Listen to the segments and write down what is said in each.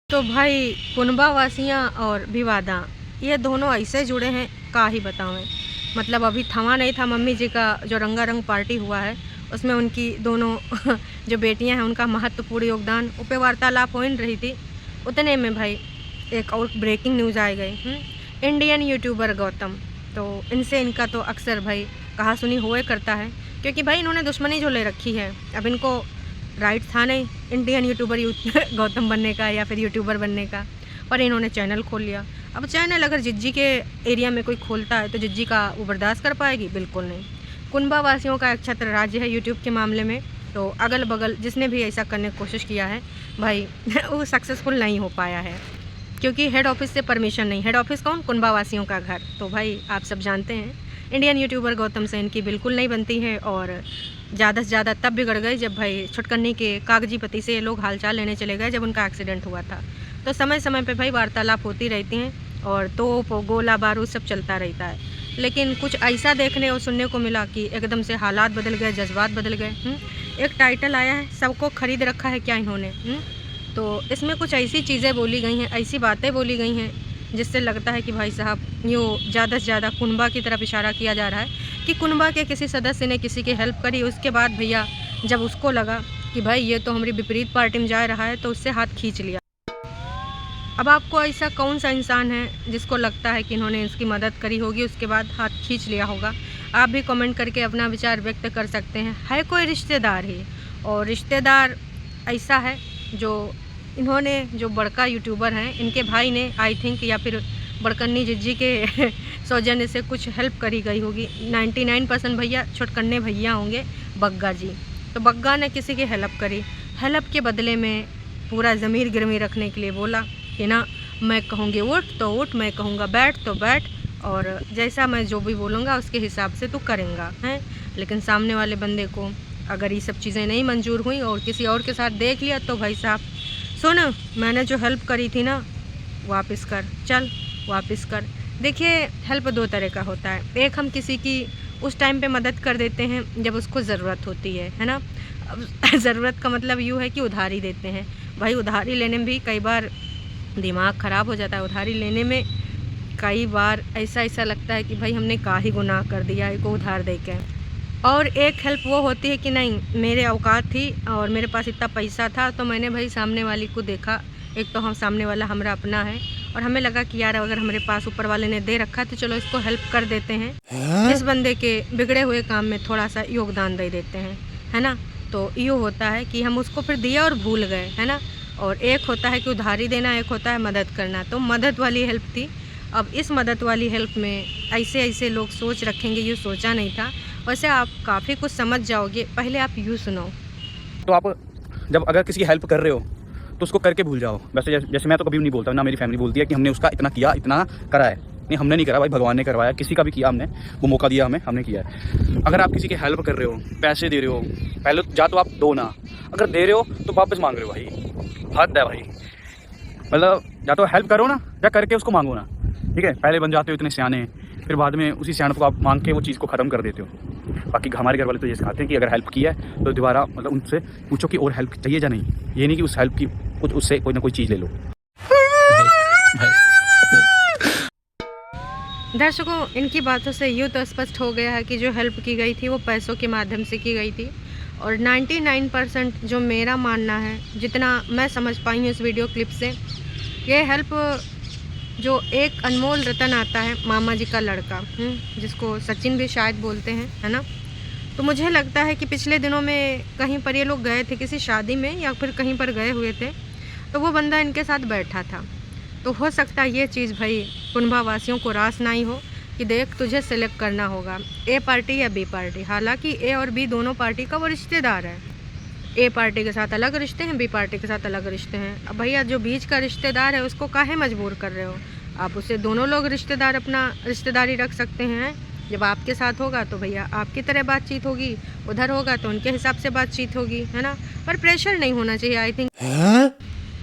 तो भाई कुनबा वासियाँ और विवादा ये दोनों ऐसे जुड़े हैं, का ही बताऊँ। मतलब अभी थमा नहीं था मम्मी जी का जो रंगारंग पार्टी हुआ है, उसमें उनकी दोनों जो बेटियां हैं उनका महत्वपूर्ण योगदान उस पर वार्तालाप हो रही थी। उतने में भाई एक और ब्रेकिंग न्यूज़ आ गई। इंडियन यूट्यूबर गौतम, तो इनसे इनका तो अक्सर भाई कहा सुनी हुए करता है, क्योंकि भाई इन्होंने दुश्मनी जो ले रखी है। अब इनको राइट था नहीं इंडियन यूट्यूबर गौतम बनने का या फिर यूट्यूबर बनने का, पर इन्होंने चैनल खोल लिया। अब चैनल अगर जिज्जी के एरिया में कोई खोलता है तो जिज्जी का वो बर्दाश्त कर पाएगी? बिल्कुल नहीं। कुनबा वासियों का एक छत्र राज्य है यूट्यूब के मामले में, तो अगल बगल जिसने भी ऐसा करने की कोशिश किया है भाई वो सक्सेसफुल नहीं हो पाया है, क्योंकि हेड ऑफिस से परमिशन नहीं। हेड ऑफिस कौन? कुनबा वासियों का घर। तो भाई आप सब जानते हैं इंडियन यूट्यूबर गौतम से इनकी बिल्कुल नहीं बनती है, और ज़्यादा से ज़्यादा तब बिगड़ गई जब भाई छुटकन्नी के कागजी पति से ये लोग हालचाल लेने चले गए जब उनका एक्सीडेंट हुआ था। तो समय समय पे भाई वार्तालाप होती रहती हैं और तोप गोला बारूद सब चलता रहता है। लेकिन कुछ ऐसा देखने और सुनने को मिला कि एकदम से हालात बदल गए, जज्बात बदल गए। एक टाइटल आया है, सबको खरीद रखा है क्या इन्होंने। तो इसमें कुछ ऐसी चीज़ें बोली गई हैं, ऐसी बातें बोली गई हैं जिससे लगता है कि भाई साहब यूँ ज़्यादा से ज़्यादा कुनबा की तरफ इशारा किया जा रहा है कि कुनबा के किसी सदस्य ने किसी की हेल्प करी, उसके बाद भैया जब उसको लगा कि भाई ये तो हमारी विपरीत पार्टी में जा रहा है तो उससे हाथ खींच लिया। अब आपको ऐसा कौन सा इंसान है जिसको लगता है कि इन्होंने इसकी मदद करी होगी उसके बाद हाथ खींच लिया होगा? आप भी कमेंट करके अपना विचार व्यक्त कर सकते हैं। है कोई रिश्तेदार ही, और रिश्तेदार ऐसा है जो इन्होंने जो बड़का यूट्यूबर हैं इनके भाई ने आई थिंक, या फिर बड़कन्नी जिज्जी के सौजन्य से कुछ हेल्प करी गई होगी। 99% भैया छुटकन्ने भैया होंगे, बग्गा जी। तो बग्गा ने किसी की हेल्प करी, हेल्प के बदले में पूरा ज़मीर गिरवी रखने के लिए बोला कि ना मैं कहूँगी उठ तो उठ, मैं कहूँगा बैठ तो बैठ, और जैसा मैं जो भी बोलूँगा उसके हिसाब से तू करेंगा हैं। लेकिन सामने वाले बंदे को अगर ये सब चीज़ें नहीं मंजूर हुई और किसी और के साथ देख लिया तो भाई साहब सुन, मैंने जो हेल्प करी थी ना वापस कर, चल वापस कर। देखिए हेल्प दो तरह का होता है। एक हम किसी की उस टाइम पे मदद कर देते हैं जब उसको ज़रूरत होती है ना। अब ज़रूरत का मतलब यूँ है कि उधारी देते हैं। भाई उधारी लेने में भी कई बार दिमाग ख़राब हो जाता है। उधारी लेने में कई बार ऐसा लगता है कि भाई हमने का ही गुनाह कर दिया इसको उधार दे के। और एक हेल्प वो होती है कि नहीं मेरे औकात थी और मेरे पास इतना पैसा था तो मैंने भाई सामने वाली को देखा, एक तो हम सामने वाला हमारा अपना है और हमें लगा कि यार अगर हमारे पास ऊपर वाले ने दे रखा तो चलो इसको हेल्प कर देते हैं, इस बंदे के बिगड़े हुए काम में थोड़ा सा योगदान दे देते हैं, है ना। तो ये होता है कि हम उसको फिर दिया और भूल गए, है ना। और एक होता है कि उधारी देना, एक होता है मदद करना। तो मदद वाली हेल्प थी। अब इस मदद वाली हेल्प में ऐसे लोग सोच रखेंगे, ये सोचा नहीं था। वैसे आप काफ़ी कुछ समझ जाओगे, पहले आप यूँ सुनो। तो आप जब अगर किसी की हेल्प कर रहे हो तो उसको करके भूल जाओ। वैसे जैसे मैं तो कभी नहीं बोलता, ना मेरी फैमिली बोलती है कि हमने उसका इतना किया, इतना करा है। नहीं, हमने नहीं करा भाई, भगवान ने करवाया। किसी का भी किया हमने, वो मौका दिया हमें, हमने किया है। अगर आप किसी की हेल्प कर रहे हो, पैसे दे रहे हो, पहले जा तो आप दो ना, अगर दे रहे हो तो वापस मांग रहे हो, भाई हद है भाई। मतलब या तो हेल्प करो ना, या करके उसको मांगो ना, ठीक है। पहले बन जाते हो इतने सियाने, फिर बाद में उसी सियाने को आप मांग के वो चीज़ को ख़त्म कर देते हो। बाकी हमारे घर वाले तो ये सिखाते हैं कि अगर हेल्प किया है तो दोबारा मतलब उनसे पूछो कि और हेल्प चाहिए या नहीं। ये नहीं कि उस हेल्प की कुछ उससे कोई ना कोई चीज़ ले लो। दर्शकों, इनकी बातों से यूँ तो स्पष्ट हो गया है कि जो हेल्प की गई थी वो पैसों के माध्यम से की गई थी। और 99% जो मेरा मानना है, जितना मैं समझ पाई हूँ इस वीडियो क्लिप से, ये हेल्प जो एक अनमोल रतन आता है, मामा जी का लड़का, जिसको सचिन भी शायद बोलते हैं, है ना। तो मुझे लगता है कि पिछले दिनों में कहीं पर ये लोग गए थे किसी शादी में या फिर कहीं पर गए हुए थे, तो वो बंदा इनके साथ बैठा था। तो हो सकता है ये चीज़ भाई कुनबा वासियों को रास नहीं हो कि देख तुझे सेलेक्ट करना होगा ए पार्टी या बी पार्टी। हालांकि ए और बी दोनों पार्टी का वो रिश्तेदार है। ए पार्टी के साथ अलग रिश्ते हैं, बी पार्टी के साथ अलग रिश्ते हैं। अब भैया जो बीच का रिश्तेदार है उसको काहे मजबूर कर रहे हो? आप उसे दोनों लोग रिश्तेदार अपना रिश्तेदारी रख सकते हैं। जब आपके साथ होगा तो भैया आपकी तरह बातचीत होगी, उधर होगा तो उनके हिसाब से बातचीत होगी, है ना। पर प्रेशर नहीं होना चाहिए आई थिंक।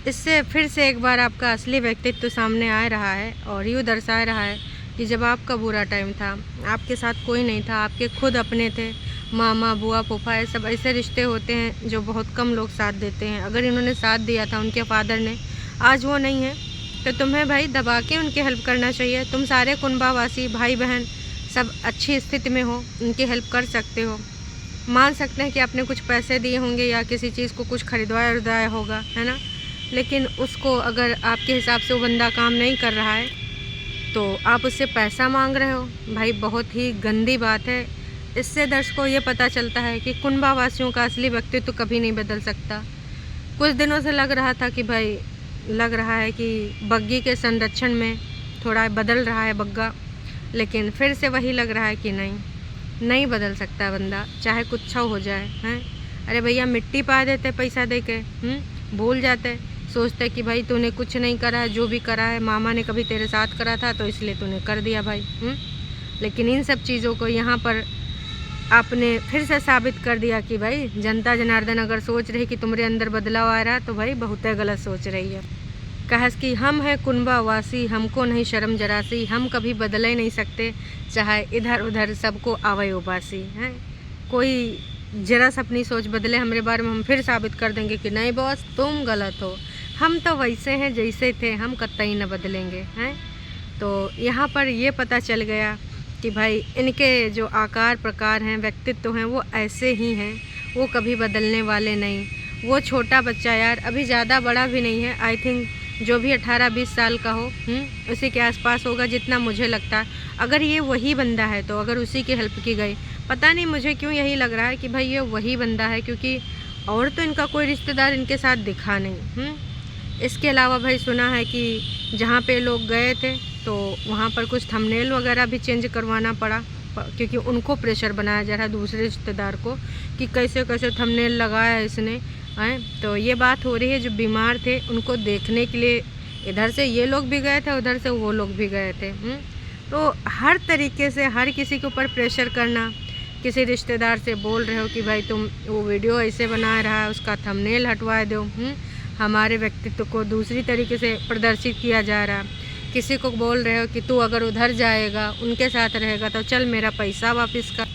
इससे फिर से एक बार आपका असली व्यक्तित्व सामने आ रहा है और यूँ दर्शा रहा है कि जब आपका बुरा टाइम था आपके साथ कोई नहीं था, आपके खुद अपने थे। मामा बुआ फूफा ये सब ऐसे रिश्ते होते हैं जो बहुत कम लोग साथ देते हैं। अगर इन्होंने साथ दिया था उनके फादर ने आज वो नहीं है तो तुम्हें भाई दबा के उनकी हेल्प करना चाहिए। तुम सारे कुनबावासी भाई बहन सब अच्छी स्थिति में हो, उनकी हेल्प कर सकते हो। मान सकते हैं कि आपने कुछ पैसे दिए होंगे या किसी चीज़ को कुछ खरीदवाया होगा, है ना, लेकिन उसको अगर आपके हिसाब से वो बंदा काम नहीं कर रहा है तो आप उससे पैसा मांग रहे हो, भाई बहुत ही गंदी बात है। इससे दर्शकों को ये पता चलता है कि कुनबावासियों का असली व्यक्तित्व कभी नहीं बदल सकता। कुछ दिनों से लग रहा था कि भाई लग रहा है कि बग्गी के संरक्षण में थोड़ा बदल रहा है बग्गा, लेकिन फिर से वही लग रहा है कि नहीं बदल सकता बंदा, चाहे कुछ हो जाए। हैं, अरे भैया मिट्टी पा देते पैसा दे के, भूल जाते, सोचते कि भाई तूने कुछ नहीं करा है, जो भी करा है मामा ने कभी तेरे साथ करा था तो इसलिए तूने कर दिया भाई। लेकिन इन सब चीज़ों को यहाँ पर आपने फिर से साबित कर दिया कि भाई जनता जनार्दन अगर सोच रही कि तुम्हारे अंदर बदलाव आ रहा है तो भाई बहुत गलत सोच रही है। कहस कि हम हैं कुनबावासी, हमको नहीं शर्म जरासी, हम कभी बदल ही नहीं सकते, चाहे इधर उधर सबको आवे उबासी। हैं, कोई जरा सा अपनी सोच बदले हमारे बारे में, हम फिर साबित कर देंगे कि नहीं बॉस तुम गलत हो, हम तो वैसे हैं जैसे थे, हम कतई न बदलेंगे। हैं, तो यहाँ पर ये पता चल गया कि भाई इनके जो आकार प्रकार हैं, व्यक्तित्व हैं, वो ऐसे ही हैं, वो कभी बदलने वाले नहीं। वो छोटा बच्चा यार अभी ज़्यादा बड़ा भी नहीं है, आई थिंक जो भी 18-20 साल का हो, उसी के आसपास होगा जितना मुझे लगता है। अगर ये वही बंदा है तो अगर उसी की हेल्प की गई, पता नहीं मुझे क्यों यही लग रहा है कि भाई ये वही बंदा है, क्योंकि और तो इनका कोई रिश्तेदार इनके साथ दिखा नहीं। इसके अलावा भाई सुना है कि जहाँ पे लोग गए थे तो वहाँ पर कुछ थंबनेल वगैरह भी चेंज करवाना पड़ा, क्योंकि उनको प्रेशर बनाया जा रहा है दूसरे रिश्तेदार को कि कैसे कैसे थंबनेल लगाया इसने। हैं, तो ये बात हो रही है जो बीमार थे उनको देखने के लिए इधर से ये लोग भी गए थे, उधर से वो लोग भी गए थे। तो हर तरीके से हर किसी के ऊपर प्रेशर करना, किसी रिश्तेदार से बोल रहे हो कि भाई तुम वो वीडियो ऐसे बना रहा है उसका थंबनेल हटवा दो, हमारे व्यक्तित्व को दूसरी तरीके से प्रदर्शित किया जा रहा है। किसी को बोल रहे हो कि तू अगर उधर जाएगा उनके साथ रहेगा तो चल मेरा पैसा वापस कर।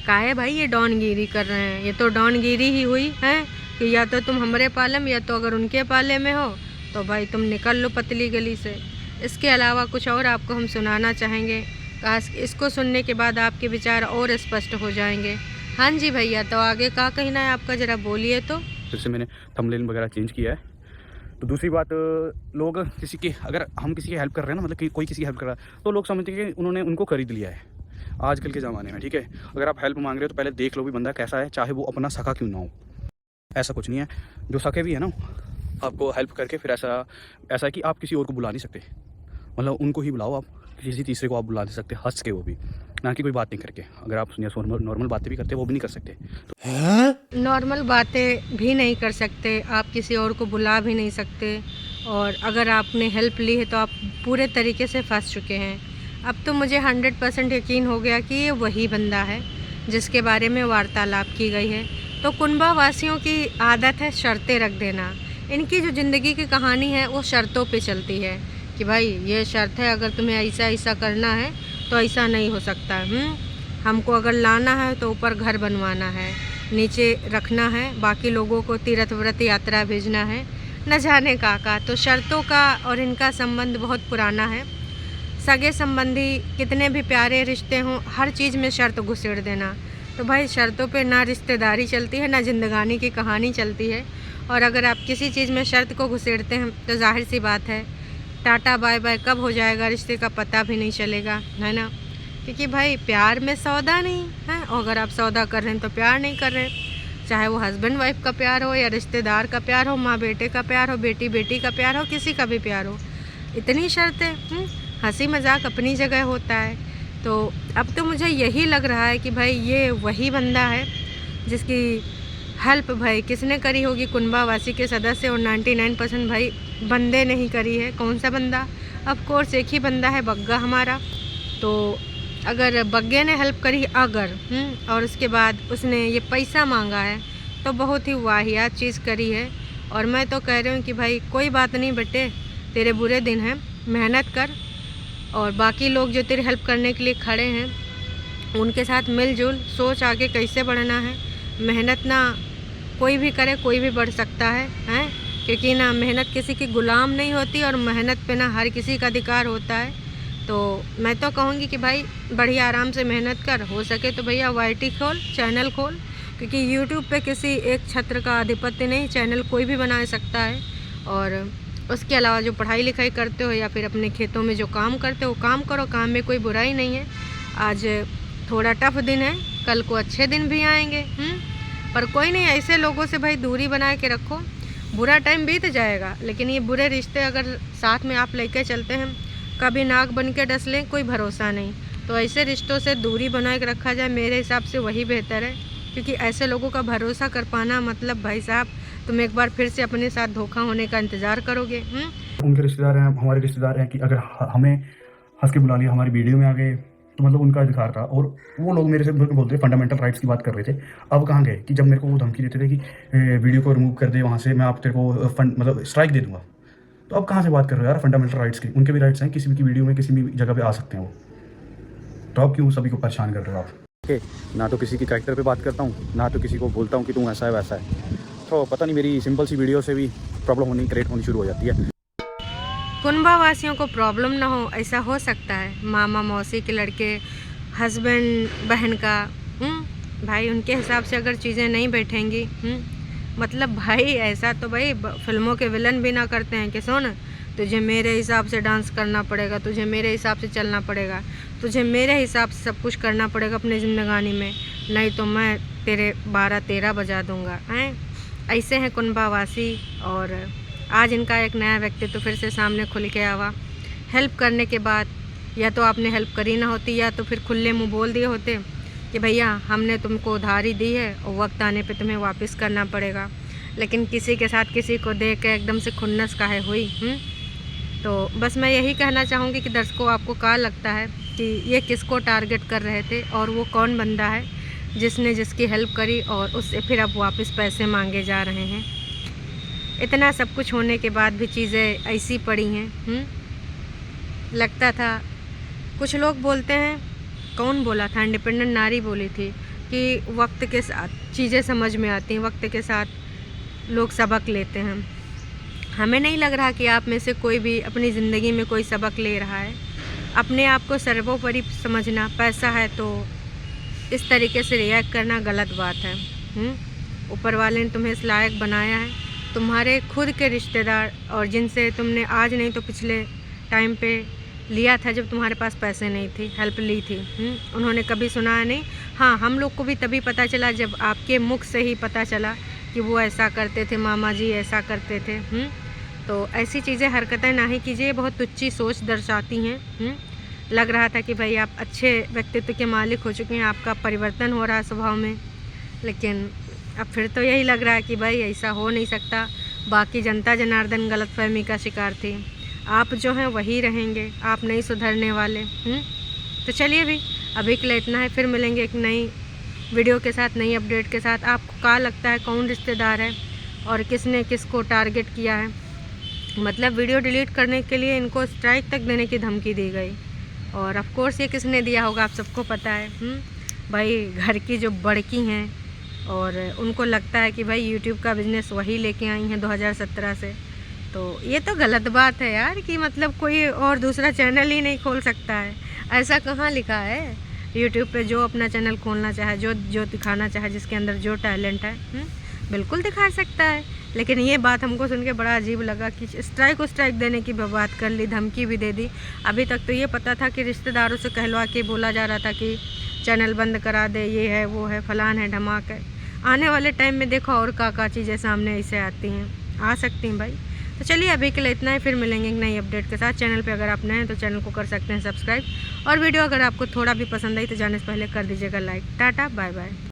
काहे भाई ये डॉनगिरी कर रहे हैं, ये तो डॉनगिरी ही हुई है कि या तो तुम हमारे पाले में या तो अगर उनके पाले में हो तो भाई तुम निकल लो पतली गली से। इसके अलावा कुछ और आपको हम सुनाना चाहेंगे, काश इसको सुनने के बाद आपके विचार और स्पष्ट हो जाएंगे। हाँ जी भैया, तो आगे क्या कहना है आपका, ज़रा बोलिए। तो फिर से मैंने थंबनेल वगैरह चेंज किया है। तो दूसरी बात, लोग किसी की अगर हम किसी की हेल्प कर रहे हैं ना, मतलब कि कोई किसी की हेल्प कर रहा है तो लोग समझते हैं कि उन्होंने उनको खरीद लिया है आजकल के ज़माने में। ठीक है, अगर आप हेल्प मांग रहे हो तो पहले देख लो भी बंदा कैसा है, चाहे वो अपना सखा क्यों ना हो। ऐसा कुछ नहीं है, जो सके भी है ना आपको हेल्प करके फिर ऐसा है कि आप किसी और को बुला नहीं सकते, मतलब उनको ही बुलाओ, आप किसी तीसरे को आप बुला नहीं सकते हंस के, वो भी ना कि कोई बात नहीं करके। अगर आप नॉर्मल बातें भी करते वो भी नहीं कर सकते। तो नॉर्मल बातें भी नहीं कर सकते, आप किसी और को बुला भी नहीं सकते, और अगर आपने हेल्प ली है तो आप पूरे तरीके से फंस चुके हैं। अब तो मुझे 100% यकीन हो गया कि ये वही बंदा है जिसके बारे में वार्तालाप की गई है। तो कुनबावासियों की आदत है शर्तें रख देना। इनकी जो ज़िंदगी की कहानी है वो शर्तों पे चलती है कि भाई ये शर्त है, अगर तुम्हें ऐसा ऐसा करना है तो ऐसा नहीं हो सकता। हमको अगर लाना है तो ऊपर घर बनवाना है, नीचे रखना है, बाकी लोगों को तीर्थ व्रत यात्रा भेजना है, न जाने का। तो शर्तों का और इनका संबंध बहुत पुराना है। सगे संबंधी कितने भी प्यारे रिश्ते हों, हर चीज़ में शर्त घुसेड़ देना। तो भाई शर्तों पे ना रिश्तेदारी चलती है, ना जिंदगानी की कहानी चलती है। और अगर आप किसी चीज़ में शर्त को घुसेड़ते हैं तो जाहिर सी बात है टाटा बाय बाय कब हो जाएगा रिश्ते का पता भी नहीं चलेगा, है ना। क्योंकि भाई प्यार में सौदा नहीं है, और अगर आप सौदा कर रहे हैं तो प्यार नहीं कर रहे, चाहे वो हस्बैंड वाइफ का प्यार हो या रिश्तेदार का प्यार हो, माँ बेटे का प्यार हो, बेटी बेटी का प्यार हो, किसी का भी प्यार हो। इतनी शर्तें, हंसी मजाक अपनी जगह होता है। तो अब तो मुझे यही लग रहा है कि भाई ये वही बंदा है जिसकी हेल्प भाई किसने करी होगी, कुनबावासी के सदस्य, और 99% भाई बंदे ने ही करी है। कौन सा बंदा? ऑफ कोर्स एक ही बंदा है, बग्गा हमारा। तो अगर बग्गे ने हेल्प करी अगर और उसके बाद उसने ये पैसा मांगा है तो बहुत ही वाहियात चीज़ करी है। और मैं तो कह रही हूँ कि भाई कोई बात नहीं बेटे, तेरे बुरे दिन हैं, मेहनत कर, और बाकी लोग जो तेरी हेल्प करने के लिए खड़े हैं उनके साथ मिलजुल, सोच आगे कैसे बढ़ना है। मेहनत ना कोई भी करे, कोई भी बढ़ सकता है, हैं। क्योंकि ना मेहनत किसी की गुलाम नहीं होती और मेहनत पे ना हर किसी का अधिकार होता है। तो मैं तो कहूँगी कि भाई बढ़िया आराम से मेहनत कर, हो सके तो भैया YT खोल, चैनल खोल, क्योंकि YouTube पे किसी एक छत्र का आधिपत्य नहीं, चैनल कोई भी बना सकता है। और उसके अलावा जो पढ़ाई लिखाई करते हो या फिर अपने खेतों में जो काम करते हो काम करो, काम में कोई बुराई नहीं है। आज थोड़ा टफ दिन है, कल को अच्छे दिन भी आएंगे। पर कोई नहीं, ऐसे लोगों से भाई दूरी बना के रखो, बुरा टाइम बीत जाएगा, लेकिन ये बुरे रिश्ते अगर साथ में आप लेके चलते हैं, कभी नाक बन के डस लें, कोई भरोसा नहीं। तो ऐसे रिश्तों से दूरी बना के रखा जाए, मेरे हिसाब से वही बेहतर है, क्योंकि ऐसे लोगों का भरोसा कर पाना मतलब भाई साहब तुम एक बार फिर से अपने साथ धोखा होने का इंतज़ार करोगे। उनके रिश्तेदार हैं, हमारे रिश्तेदार हैं कि अगर हमें हंस के बुला लिया, हमारी वीडियो में आ गए, तो मतलब उनका अधिकार था। और वो लोग मेरे से बोलते थे, फंडामेंटल राइट्स की बात कर रहे थे। अब कहाँ गए कि जब मेरे को वो धमकी देते थे कि वीडियो को रिमूव कर दे वहाँ से, मैं आप तेरे को मतलब स्ट्राइक दे दूंगा। तो अब कहाँ से बात कर रहे हो यार फंडामेंटल राइट्स की? उनके भी राइट्स हैं, किसी भी की वीडियो में किसी भी जगह पे आ सकते हैं वो। तो अब क्यों सभी को परेशान कर रहे हो आप? ना तो किसी की कैरेक्टर पे बात करता हूँ, ना तो किसी को बोलता हूँ कि तू ऐसा है वैसा है। तो पता नहीं, मेरी सिंपल सी वीडियो से भी प्रॉब्लम क्रिएट होनी शुरू हो जाती है। कुनबा वासियों को प्रॉब्लम ना हो, ऐसा हो सकता है। मामा मौसी के लड़के, हस्बैंड बहन का भाई, उनके हिसाब से अगर चीज़ें नहीं बैठेंगी, मतलब भाई ऐसा तो भाई फिल्मों के विलन भी ना करते हैं कि सुन तुझे मेरे हिसाब से डांस करना पड़ेगा, तुझे मेरे हिसाब से चलना पड़ेगा, तुझे मेरे हिसाब से सब कुछ करना पड़ेगा अपनी ज़िंदगानी में, नहीं तो मैं तेरे 12-13 बजा दूंगा। हैं ऐसे हैं कुनबा वासी। और आज इनका एक नया व्यक्तित्व फिर से सामने खुल के आवा। हेल्प करने के बाद या तो आपने हेल्प करी ना होती, या तो फिर खुले मुँह बोल दिए होते कि भैया हमने तुमको उधारी दी है और वक्त आने पे तुम्हें वापस करना पड़ेगा। लेकिन किसी के साथ किसी को देख के एकदम से खुन्नस काहे हुई। तो बस मैं यही कहना चाहूँगी कि दर्शकों, आपको क्या लगता है कि ये किसको टारगेट कर रहे थे, और वो कौन बंदा है जिसने जिसकी हेल्प करी और उससे फिर अब वापस पैसे मांगे जा रहे हैं? इतना सब कुछ होने के बाद भी चीज़ें ऐसी पड़ी हैं। लगता था, कुछ लोग बोलते हैं, कौन बोला था, इंडिपेंडेंट नारी बोली थी कि वक्त के साथ चीज़ें समझ में आती हैं, वक्त के साथ लोग सबक लेते हैं। हमें नहीं लग रहा कि आप में से कोई भी अपनी ज़िंदगी में कोई सबक ले रहा है। अपने आप को सर्वोपरि समझना, पैसा है तो इस तरीके से रिएक्ट करना गलत बात है। ऊपर वाले ने तुम्हें इस लायक बनाया है। तुम्हारे खुद के रिश्तेदार, और जिनसे तुमने आज नहीं तो पिछले टाइम पे लिया था जब तुम्हारे पास पैसे नहीं थे, हेल्प ली थी, उन्होंने कभी सुनाया नहीं। हाँ, हम लोग को भी तभी पता चला जब आपके मुख से ही पता चला कि वो ऐसा करते थे, मामा जी ऐसा करते थे। तो ऐसी चीज़ें, हरकतें ना ही कीजिए, बहुत तुच्ची सोच दर्शाती हैं। लग रहा था कि भाई आप अच्छे व्यक्तित्व के मालिक हो चुके हैं, आपका परिवर्तन हो रहा है स्वभाव में, लेकिन अब फिर तो यही लग रहा है कि भाई ऐसा हो नहीं सकता। बाकी जनता जनार्दन गलतफहमी का शिकार थी। आप जो हैं वही रहेंगे, आप नहीं सुधरने वाले। तो चलिए भी, अभी के लिए इतना है, फिर मिलेंगे एक नई वीडियो के साथ, नई अपडेट के साथ। आपको क्या लगता है कौन रिश्तेदार है और किसने किसको टारगेट किया है? मतलब वीडियो डिलीट करने के लिए इनको स्ट्राइक तक देने की धमकी दी गई, और ऑफ कोर्स ये किसने दिया होगा आप सबको पता है। भाई घर की जो बड़की हैं, और उनको लगता है कि भाई यूट्यूब का बिज़नेस वही लेके आई हैं 2017 से। तो ये तो गलत बात है यार, कि मतलब कोई और दूसरा चैनल ही नहीं खोल सकता है। ऐसा कहाँ लिखा है? यूट्यूब पे जो अपना चैनल खोलना चाहे, जो दिखाना चाहे, जिसके अंदर जो टैलेंट है, बिल्कुल दिखा सकता है। लेकिन ये बात हमको सुन के बड़ा अजीब लगा कि स्ट्राइक देने की बात कर ली, धमकी भी दे दी। अभी तक तो ये पता था कि रिश्तेदारों से कहलवा के बोला जा रहा था कि चैनल बंद करा दे, ये है वो है, फलान है ढमाक है। आने वाले टाइम में देखो और का चीज़ें सामने ऐसे आती हैं, आ सकती हैं भाई। तो चलिए अभी के लिए इतना ही, फिर मिलेंगे एक नई अपडेट के साथ। चैनल पे अगर आप नए हैं तो चैनल को कर सकते हैं सब्सक्राइब, और वीडियो अगर आपको थोड़ा भी पसंद आई तो जाने से पहले कर दीजिएगा लाइक। Tata bye bye.